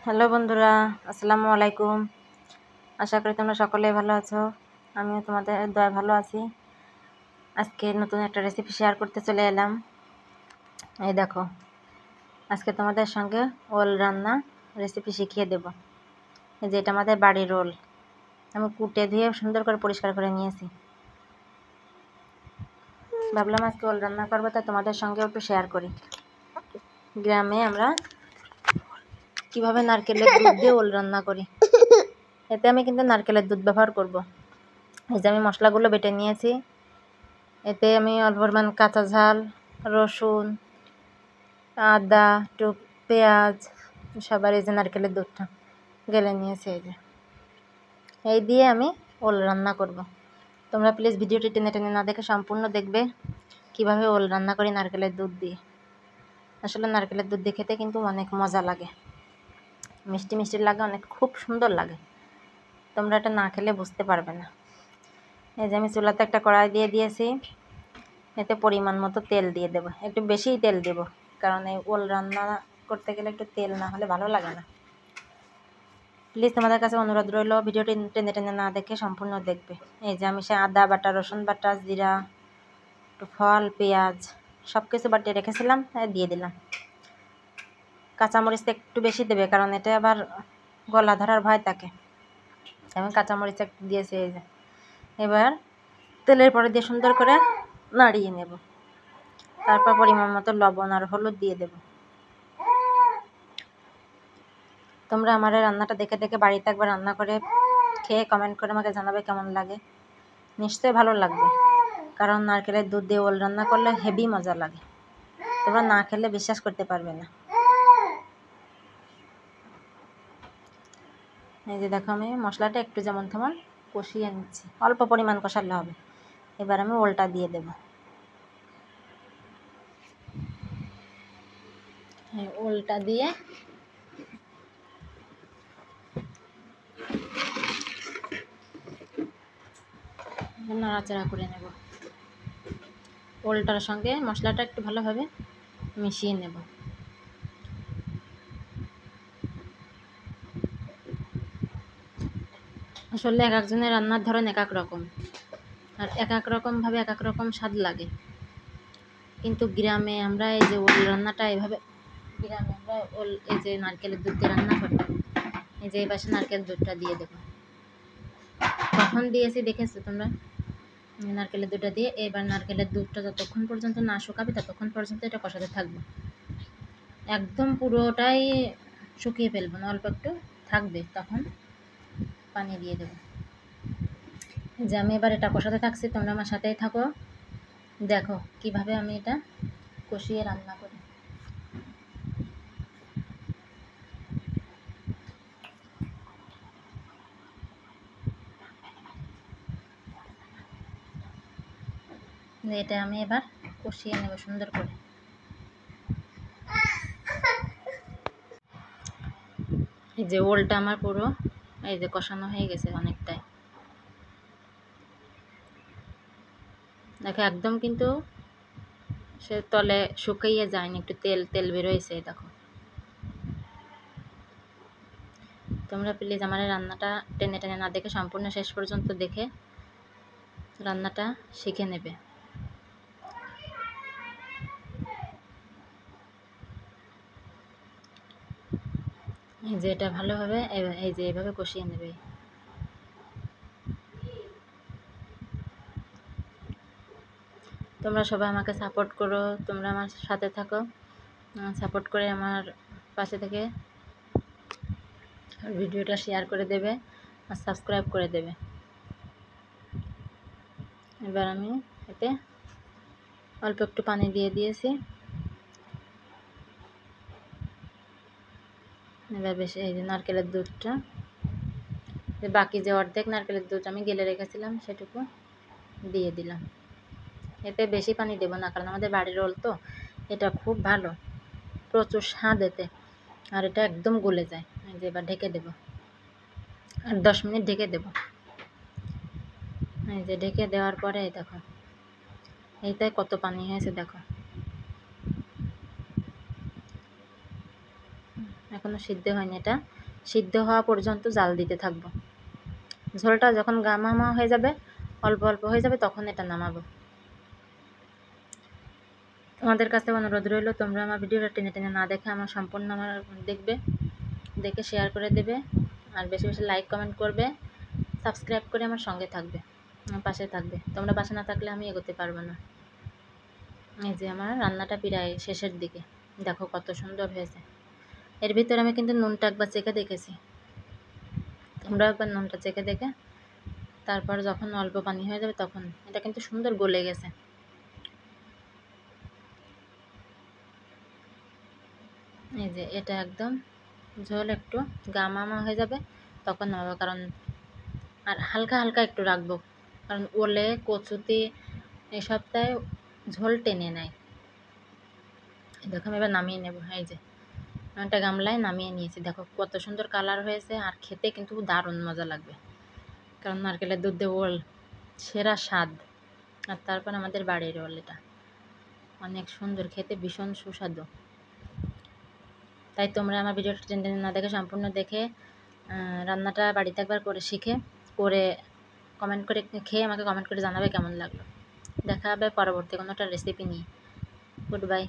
Hello বন্ধুরা, আসসালামু আলাইকুম। আশা করি তোমরা সকলেই ভালো আছো। আমিও তোমাদের দয়ায় ভালো আছি। আজকে নতুন একটা রেসিপি শেয়ার করতে চলে এলাম। এই দেখো, আজকে তোমাদের সঙ্গে ওল রান্না রেসিপি শিখিয়ে দেব। এই যে এটা আমাদের বাড়ির ওল, আমি কুটে ধুয়ে সুন্দর করে পরিষ্কার করে নিয়েছি। ভাবলাম আজকে ওল রান্না করবো, তাই তোমাদের সঙ্গে একটু শেয়ার করি। গ্রামে আমরা কিভাবে নারকেলের দুধ দিয়ে ওল রান্না করি। এতে আমি কিন্তু নারকেলের দুধ ব্যবহার করব। এই যে আমি মশলাগুলো বেটে নিয়েছি। এতে আমি অল্প পরিমাণ কাঁচা ঝাল, রসুন, আদা, একটু পেঁয়াজ, সবার এই যে নারকেলের দুধটা গেলে নিয়েছি। এই দিয়ে আমি ওল রান্না করব। তোমরা প্লিজ ভিডিওটি টেনে টেনে না দেখে সম্পূর্ণ দেখবে কিভাবে ওল রান্না করি নারকেলের দুধ দিয়ে। আসলে নারকেলের দুধ দিয়ে খেতে কিন্তু অনেক মজা লাগে, মিষ্টি মিষ্টি লাগে, অনেক খুব সুন্দর লাগে। তোমরা এটা না খেলে বুঝতে পারবে না। এই যে আমি চুলাতে একটা কড়াই দিয়ে দিয়েছি। এতে পরিমাণ মতো তেল দিয়ে দেবো, একটু বেশিই তেল দেবো, কারণ এই ওল রান্না করতে গেলে একটু তেল না হলে ভালো লাগে না। প্লিজ তোমাদের কাছে অনুরোধ রইল, ভিডিওটি টেনে টেনে না দেখে সম্পূর্ণ দেখবে। এই যে আমি সে আদা বাটা, রসুন বাটা, জিরা, একটু ফল, পেঁয়াজ সব কিছু বাটিয়ে রেখেছিলাম, দিয়ে দিলাম। কাঁচামরিচটা একটু বেশি দেবে, কারণ এটা আবার গলা ধরার ভয় থাকে। আমি কাঁচামরিচ একটু দিয়েছি। এই যে এবার তেলের পরে দিয়ে সুন্দর করে নাড়িয়ে নেব। তারপর পরিমাণ মতো লবণ আর হলুদ দিয়ে দেব। তোমরা আমার এই রান্নাটা দেখে দেখে বাড়িতে একবার রান্না করে খেয়ে কমেন্ট করে আমাকে জানাবে কেমন লাগে। নিশ্চয়ই ভালো লাগবে, কারণ নারকেলের দুধ দিয়ে ওল রান্না করলে হেভি মজা লাগে। তোমরা না খেলে বিশ্বাস করতে পারবে না। এই যে দেখো, আমি মশলাটা একটু যেমন তেমন কষিয়ে নিচ্ছি, অল্প পরিমাণ কষালে হবে। এবার আমি ওলটা দিয়ে দেব। ওলটা দিয়ে নাড়াচাড়া করে নেব। ওলটার সঙ্গে মশলাটা একটু ভালোভাবে মিশিয়ে নেব। আসলে এক একজনের রান্নার ধরন এক এক রকম, আর এক এক রকমভাবে এক এক রকম স্বাদ লাগে। কিন্তু গ্রামে আমরা এই যে ওল রান্নাটা এভাবে, গ্রামে আমরা ওল এই যে নারকেলের দুধ দিয়ে রান্না করি। এই যে এই পাশে নারকেল দুধটা দিয়ে দেবো। কখন দিয়েছি দেখেছো তোমরা? নারকেলের দুধটা দিয়ে এবার নারকেলের দুধটা যতক্ষণ পর্যন্ত না শুকাবে ততক্ষণ পর্যন্ত এটা কষাতে থাকবো। একদম পুরোটাই শুকিয়ে ফেলবো না, অল্প একটু থাকবে, তখন পানি দিয়ে দেবো। যে আমি এবার এটা কষাতে থাকছি, তোমরা আমার সাথেই থাকো। দেখো কিভাবে আমি এটা কষিয়ে রান্না করি। এটা আমি এবার কষিয়ে নেব সুন্দর করে। এই যে ওলটা আমার পুরো এই যে কষানো হয়ে গেছে অনেকটাই। দেখো একদম কিন্তু সে তলে শুকিয়ে যায়নি, একটু তেল তেল বেরোয়েছে। দেখো তোমরা প্লিজ আমার রান্নাটা টেনে টেনে না দেখে সম্পূর্ণ শেষ পর্যন্ত দেখে রান্নাটা শিখে নেবে। এই যে এটা ভালোভাবে এই যে এভাবে কষিয়ে নেবে। তোমরা সবাই আমাকে সাপোর্ট করো, তোমরা আমার সাথে থাকো, সাপোর্ট করে আমার পাশে থেকে ভিডিওটা শেয়ার করে দেবে আর সাবস্ক্রাইব করে দেবে। এবার আমি এতে অল্প একটু পানি দিয়ে দিয়েছি। এবার বেশি এই যে নারকেলের দুধটা, বাকি যে অর্ধেক নারকেলের দুধ আমি গেলে রেখেছিলাম সেটুকু দিয়ে দিলাম। এতে বেশি পানি দেব না, কারণ আমাদের বাড়ির ওল তো, এটা খুব ভালো, প্রচুর স্বাদ এতে, আর এটা একদম গলে যায়। এই যে এবার ঢেকে দেব, আর 10 মিনিট ঢেকে দেব। এই যে ঢেকে দেওয়ার পরে দেখো এইটাই কত পানি হয়েছে। দেখো এখনও সিদ্ধ হয়নি। এটা সিদ্ধ হওয়া পর্যন্ত জাল দিতে থাকবো। ঝোলটা যখন গামামা হয়ে যাবে, অল্প অল্প হয়ে যাবে, তখন এটা নামাবো। তোমাদের কাছে অনুরোধ রইল, তোমরা আমার ভিডিওটা টেনে টেনে না দেখে আমার সম্পূর্ণ দেখবে, দেখে শেয়ার করে দেবে, আর বেশি বেশি লাইক কমেন্ট করবে, সাবস্ক্রাইব করে আমার সঙ্গে থাকবে, আমার পাশে থাকবে। তোমরা পাশে না থাকলে আমি এগোতে পারবো না। এই যে আমার রান্নাটা প্রায় শেষের দিকে, দেখো কত সুন্দর হয়েছে। এর ভিতরে আমি কিন্তু নুনটা একবার চেখে দেখেছি, তোমরা একবার নুনটা চেখে দেখে তারপর যখন অল্প পানি হয়ে যাবে তখন এটা কিন্তু সুন্দর গলে গেছে। এই যে এটা একদম ঝোল একটু গামামা হয়ে যাবে তখন নামাবো, কারণ আর হালকা হালকা একটু রাখবো, কারণ ওলে কচুতে এই সপ্তাহে ঝোল টেনে নেয়। দেখো আমি এবার নামিয়ে নেব। এই যে একটা গামলায় নামিয়ে নিয়েছি, দেখো কত সুন্দর কালার হয়েছে, আর খেতে কিন্তু দারুণ মজা লাগবে, কারণ নারকেলের দুধ দিয়ে ওল সেরা স্বাদ। আর তারপর আমাদের বাড়ির ওল, এটা অনেক সুন্দর খেতে, ভীষণ সুস্বাদু। তাই তোমরা আমার ভিডিওটা টেনে না দেখে সম্পূর্ণ দেখে রান্নাটা বাড়িতে একবার করে শিখে করে কমেন্ট করে খেয়ে আমাকে কমেন্ট করে জানাবে কেমন লাগলো। দেখা হবে পরবর্তী কোনো একটা রেসিপি নিয়ে। Good bye.